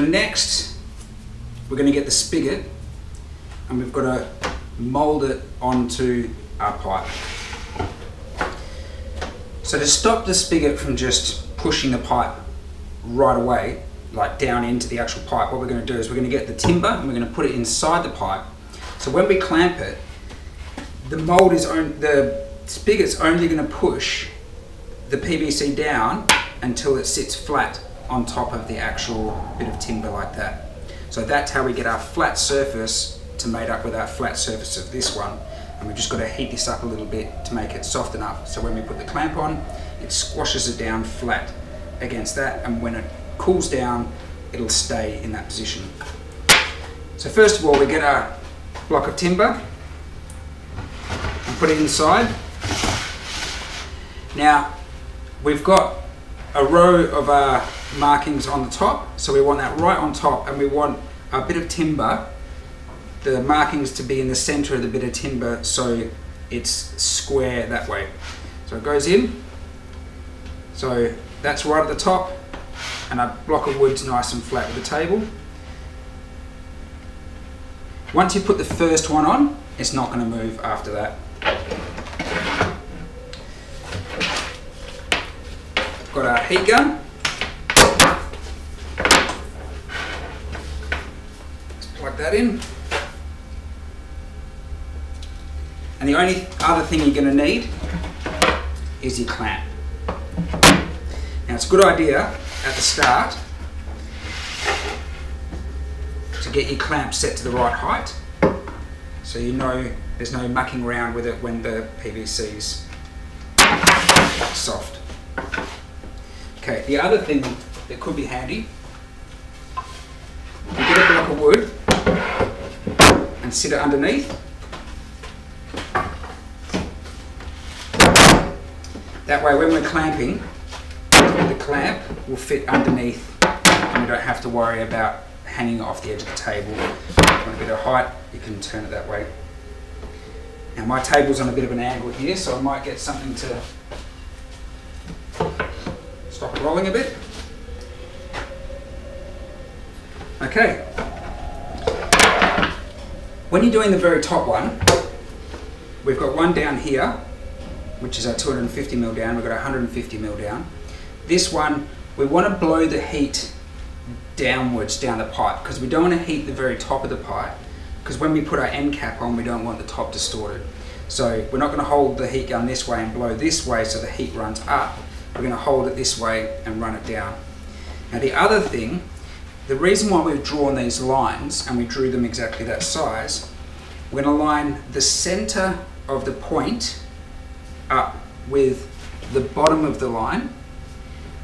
So next, we're going to get the spigot and we've got to mould it onto our pipe. So to stop the spigot from just pushing the pipe right away, like down into the actual pipe, what we're going to do is we're going to get the timber and we're going to put it inside the pipe. So when we clamp it, the spigot's only going to push the PVC down until it sits flat on top of the actual bit of timber like that. So that's how we get our flat surface to mate up with our flat surface of this one. And we've just got to heat this up a little bit to make it soft enough. So when we put the clamp on, it squashes it down flat against that, and when it cools down, it'll stay in that position. So first of all, we get our block of timber and put it inside. Now, we've got a row of our markings on the top, so we want that right on top, and we want a bit of timber, the markings to be in the center of the bit of timber so it's square that way. So it goes in, so that's right at the top, and our block of wood's nice and flat with the table. Once you put the first one on, it's not going to move after that. Got our heat gun. Let's plug that in. And the only other thing you're going to need is your clamp. Now it's a good idea at the start to get your clamp set to the right height, so you know there's no mucking around with it when the PVC's soft. Okay, the other thing that could be handy, you get a block of wood and sit it underneath. That way when we're clamping, the clamp will fit underneath and we don't have to worry about hanging off the edge of the table. If you want a bit of height, you can turn it that way. Now my table's on a bit of an angle here, so I might get something to stop it rolling a bit. Okay. When you're doing the very top one, we've got one down here, which is our 250mm down, we've got 150mm down. This one, we want to blow the heat downwards down the pipe, because we don't want to heat the very top of the pipe, because when we put our end cap on, we don't want the top distorted. So we're not going to hold the heat gun this way and blow this way so the heat runs up. We're going to hold it this way and run it down. Now the other thing, the reason why we've drawn these lines, and we drew them exactly that size, we're going to line the center of the point up with the bottom of the line,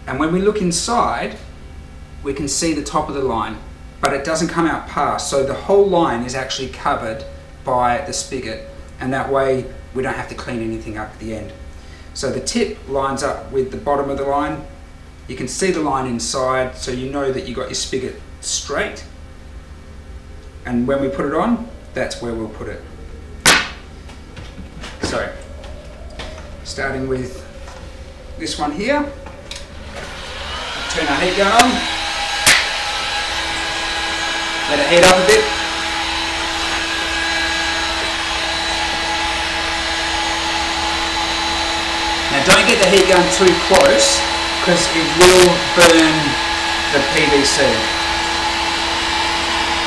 and when we look inside we can see the top of the line, but it doesn't come out past, so the whole line is actually covered by the spigot, and that way we don't have to clean anything up at the end. So the tip lines up with the bottom of the line, you can see the line inside, so you know that you got your spigot straight, and when we put it on, that's where we'll put it. So starting with this one here, turn our heat gun on, let it heat up a bit. Now don't get the heat gun too close, because it will burn the PVC.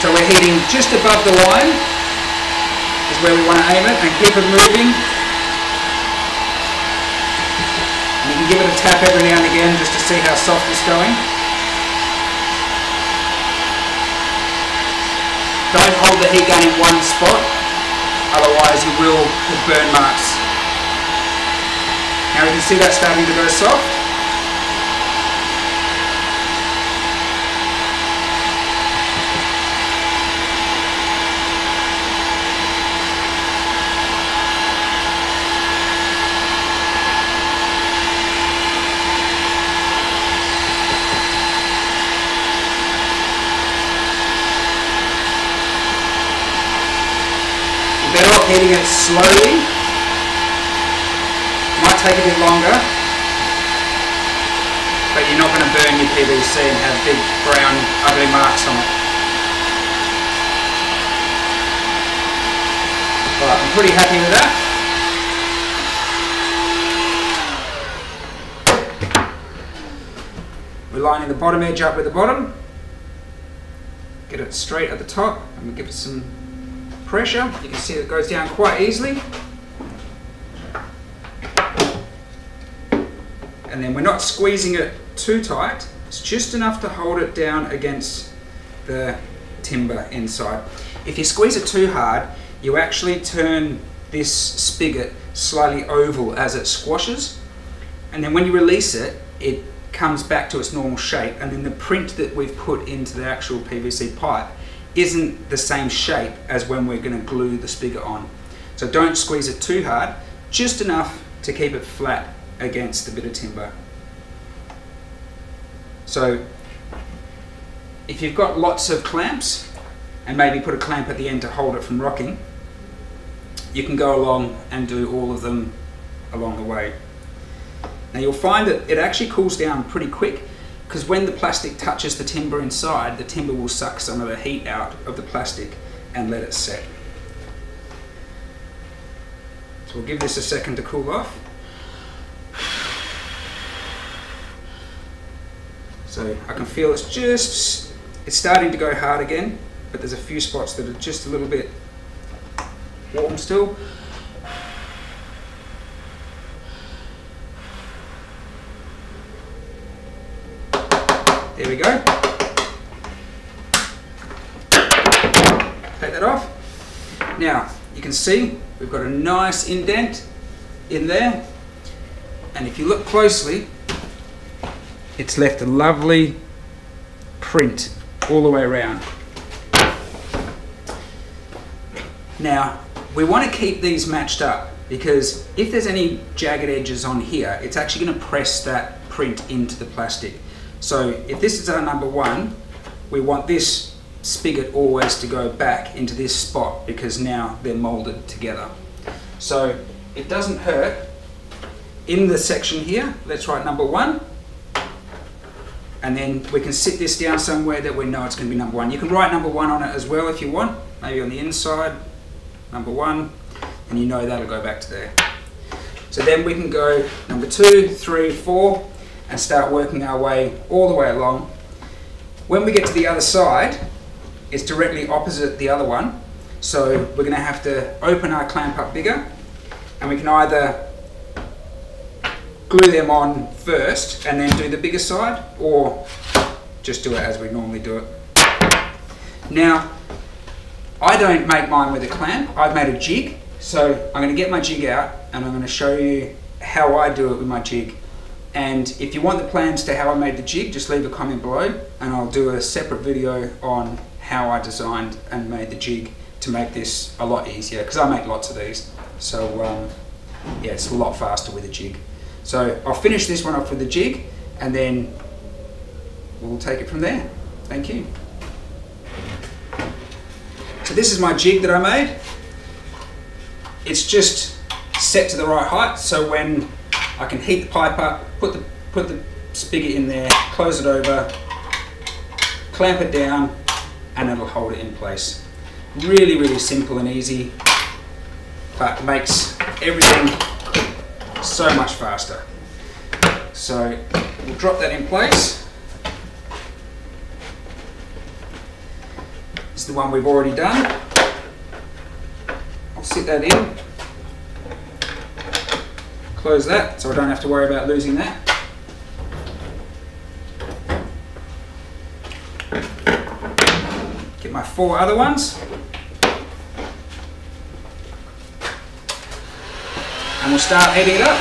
So we're heating just above the line, is where we want to aim it, and keep it moving. And you can give it a tap every now and again just to see how soft it's going. Don't hold the heat gun in one spot, otherwise you will put burn marks. Now you can see that starting to go soft. You're better off heating it slowly. Might take a bit longer. but you're not going to burn your PVC and have big brown ugly marks on it. Alright, I'm pretty happy with that. We're lining the bottom edge up with the bottom. Get it straight at the top, and we give it some pressure. You can see it goes down quite easily. And then we're not squeezing it too tight. It's just enough to hold it down against the timber inside. If you squeeze it too hard, you actually turn this spigot slightly oval as it squashes. And then when you release it, it comes back to its normal shape, and then the print that we've put into the actual PVC pipe isn't the same shape as when we're going to glue the spigot on. So don't squeeze it too hard, just enough to keep it flat against the bit of timber. So if you've got lots of clamps, and maybe put a clamp at the end to hold it from rocking, you can go along and do all of them along the way. Now you'll find that it actually cools down pretty quick, because when the plastic touches the timber inside, the timber will suck some of the heat out of the plastic and let it set. So we'll give this a second to cool off. So I can feel it's starting to go hard again, but there's a few spots that are just a little bit warm still. There we go. Take that off. Now you can see we've got a nice indent in there, and if you look closely, it's left a lovely print all the way around. Now we want to keep these matched up, because if there's any jagged edges on here, it's actually going to press that print into the plastic. So if this is our number one, we want this spigot always to go back into this spot, because now they're molded together. So it doesn't hurt. In the section here, let's write number one, and then we can sit this down somewhere that we know it's going to be number one. You can write number one on it as well if you want, maybe on the inside, number one, and you know that'll go back to there. So then we can go number 2, 3, 4, and start working our way all the way along. When we get to the other side, it's directly opposite the other one, so we're going to have to open our clamp up bigger, and we can either glue them on first and then do the bigger side, or just do it as we normally do it. Now, I don't make mine with a clamp, I've made a jig, so I'm going to get my jig out and I'm going to show you how I do it with my jig. And if you want the plans to how I made the jig, just leave a comment below and I'll do a separate video on how I designed and made the jig to make this a lot easier, because I make lots of these. So yeah, it's a lot faster with a jig. So I'll finish this one off with the jig and then we'll take it from there. Thank you. So this is my jig that I made. It's just set to the right height, so when I can heat the pipe up, put the spigot in there, close it over, clamp it down, and it'll hold it in place. Really, really simple and easy, but makes everything so much faster. So we'll drop that in place. This is the one we've already done. I'll sit that in, close that so I don't have to worry about losing that. Get my 4 other ones. And we'll start heating it up.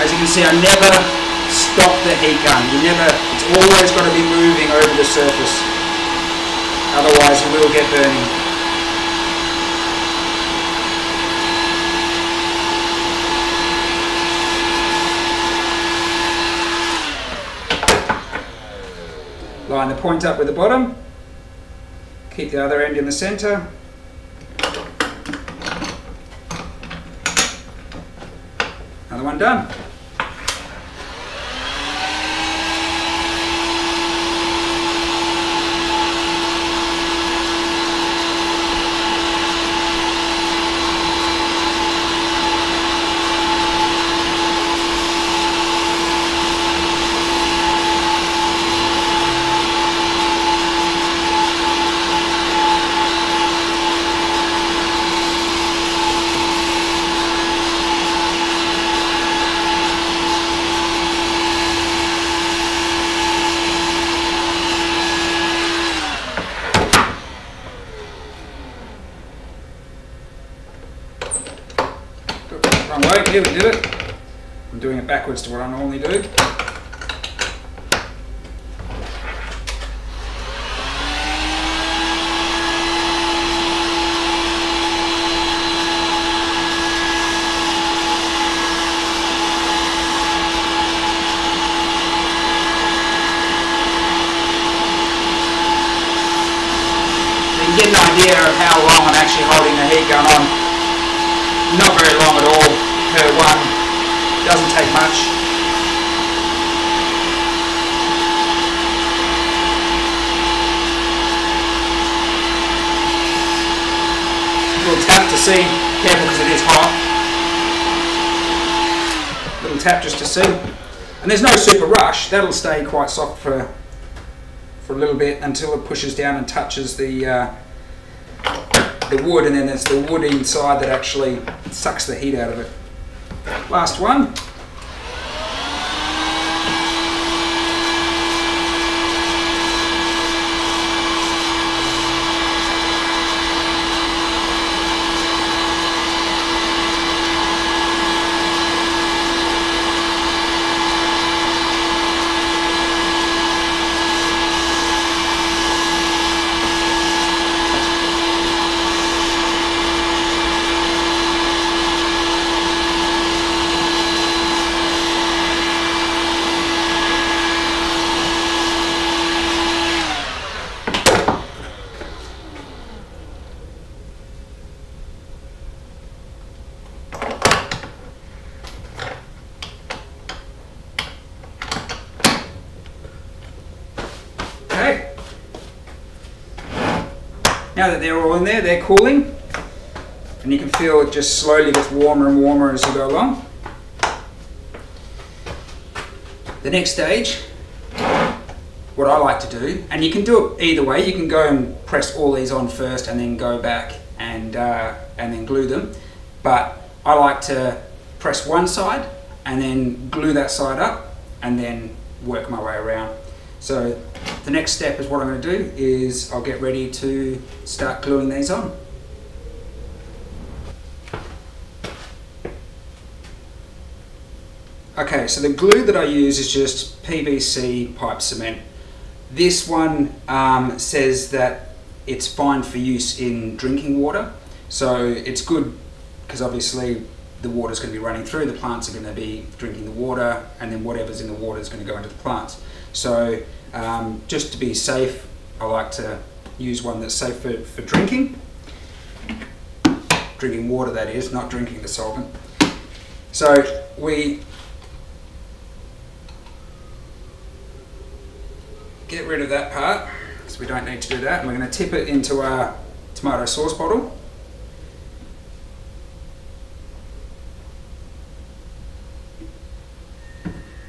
As you can see, I never stop the heat gun. It's always got to be moving over the surface. Otherwise you will get burning. line the point up with the bottom, keep the other end in the center. Another one done. Wrong way, here we did it. I'm doing it backwards to what I normally do. You can get an idea of how long I'm actually holding the heat gun on. Not very long at all per one, doesn't take much. Little tap to see, careful because it is hot. Little tap just to see. And there's no super rush, that'll stay quite soft for a little bit until it pushes down and touches the wood, and then it's the wood inside that actually sucks the heat out of it. Last one. Okay. Now that they're all in there, they're cooling, and you can feel it just slowly gets warmer and warmer as you go along. The next stage, what I like to do, and you can do it either way, you can go and press all these on first and then go back and then glue them, but I like to press one side and then glue that side up and then work my way around. So the next step is what I'm going to do is I'll get ready to start gluing these on. Okay, so the glue that I use is just PVC pipe cement. This one says that it's fine for use in drinking water, so it's good because obviously the water is going to be running through, the plants are going to be drinking the water, and then whatever's in the water is going to go into the plants. So just to be safe, I like to use one that's safe for drinking. Drinking water, that is, not drinking the solvent. So we get rid of that part, because we don't need to do that, and we're going to tip it into our tomato sauce bottle.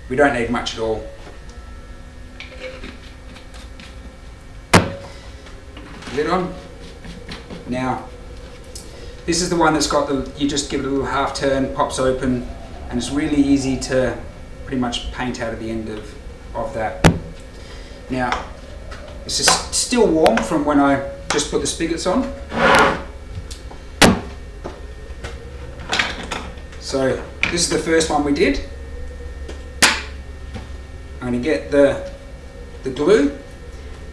We don't need much at all. Lid on. Now, this is the one that's got the, you just give it a little half turn, pops open, and it's really easy to pretty much paint out of the end of that. Now, this is still warm from when I just put the spigots on. So this is the first one we did. I'm going to get the glue,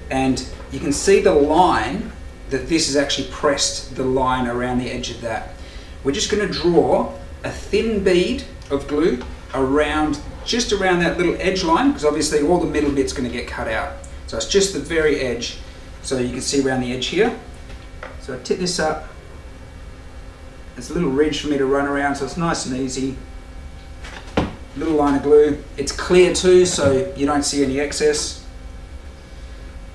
and you can see the line that this has actually pressed the line around the edge of that. We're just going to draw a thin bead of glue around, just around that little edge line, because obviously all the middle bit's going to get cut out. So it's just the very edge. So you can see around the edge here. So I tip this up. It's a little ridge for me to run around, so it's nice and easy. Little line of glue. It's clear too, so you don't see any excess.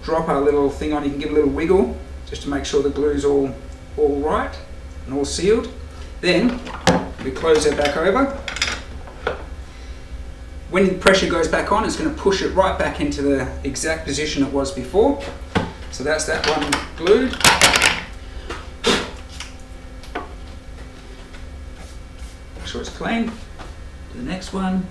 Drop our little thing on, you can give a little wiggle just to make sure the glue's all right and all sealed. Then we close it back over. When the pressure goes back on, it's going to push it right back into the exact position it was before. So that's that one glued. Make sure it's clean. Do the next one.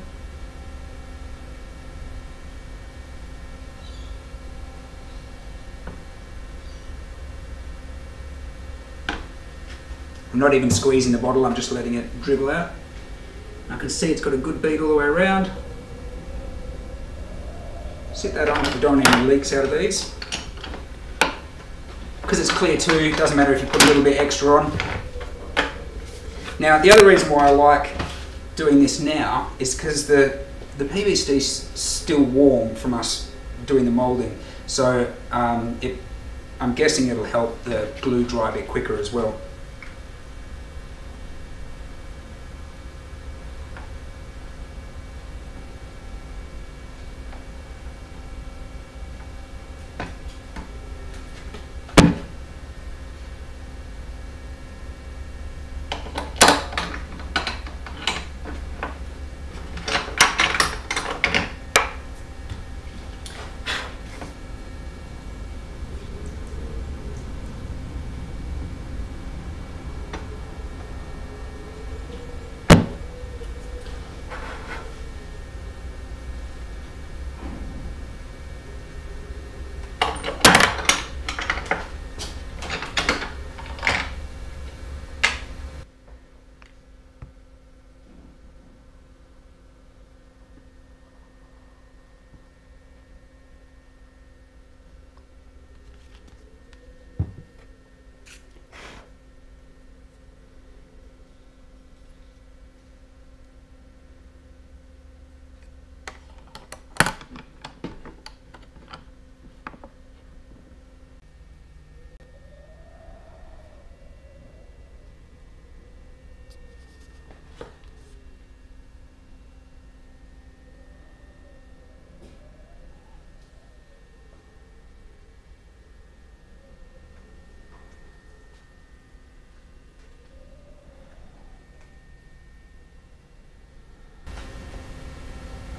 I'm not even squeezing the bottle, I'm just letting it dribble out. I can see it's got a good bead all the way around. Sit that on if you don't want any leaks out of these. Because it's clear too, it doesn't matter if you put a little bit extra on. Now the other reason why I like doing this now is because the PVC is still warm from us doing the moulding. So I'm guessing it'll help the glue dry a bit quicker as well.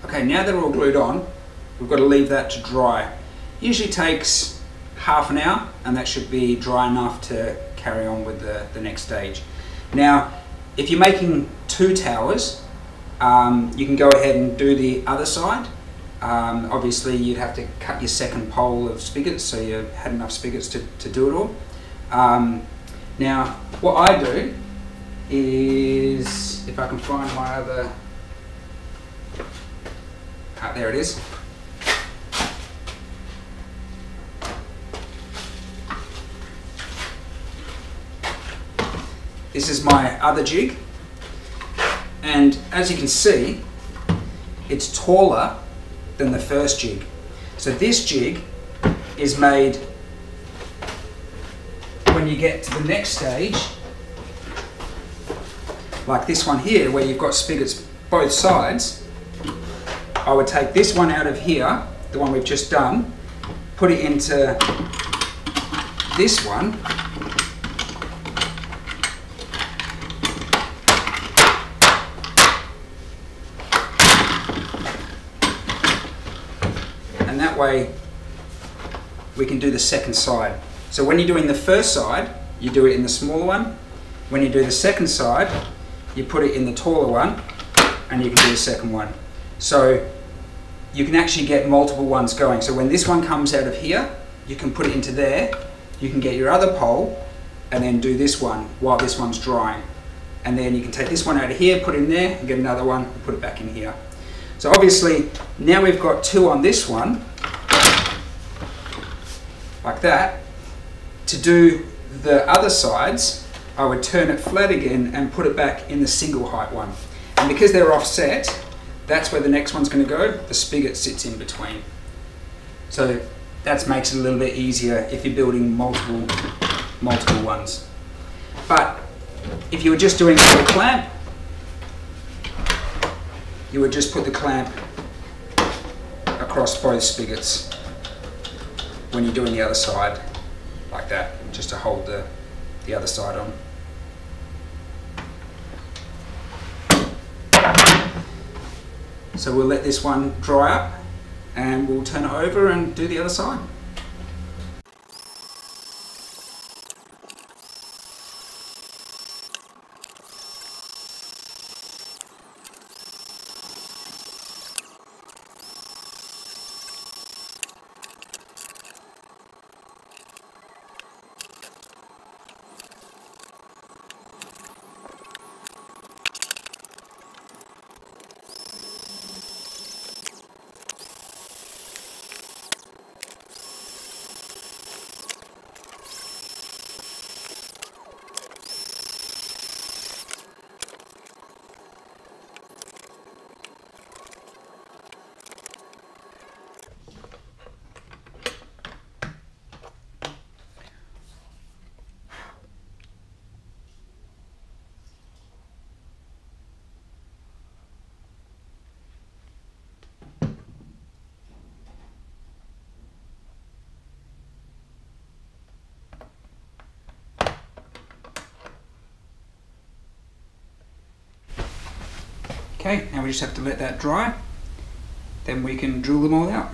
Okay, now they're all glued on, we've got to leave that to dry. Usually takes half an hour, and that should be dry enough to carry on with the next stage. Now, if you're making 2 towers, you can go ahead and do the other side. Obviously you'd have to cut your second pole of spigots, so you had enough spigots to do it all. Now, what I do is, if I can find my other, there it is. This is my other jig, and as you can see, it's taller than the first jig. So this jig is made when you get to the next stage, like this one here, where you've got spigots both sides. I would take this one out of here, the one we've just done, put it into this one, and that way we can do the second side. So when you're doing the first side, you do it in the smaller one. When you do the second side, you put it in the taller one, and you can do the second one. So you can actually get multiple ones going. So when this one comes out of here, you can put it into there, you can get your other pole, and then do this one while this one's drying. And then you can take this one out of here, put it in there, and get another one, and put it back in here. So obviously, now we've got 2 on this one, like that. To do the other sides, I would turn it flat again and put it back in the single height one. And because they're offset, that's where the next one's going to go. The spigot sits in between. So That makes it a little bit easier if you're building multiple ones. But if you were just doing a clamp, you would just put the clamp across both spigots when you're doing the other side, like that, just to hold the other side on. So we'll let this one dry up and we'll turn it over and do the other side. Okay, now we just have to let that dry, then we can drill them all out.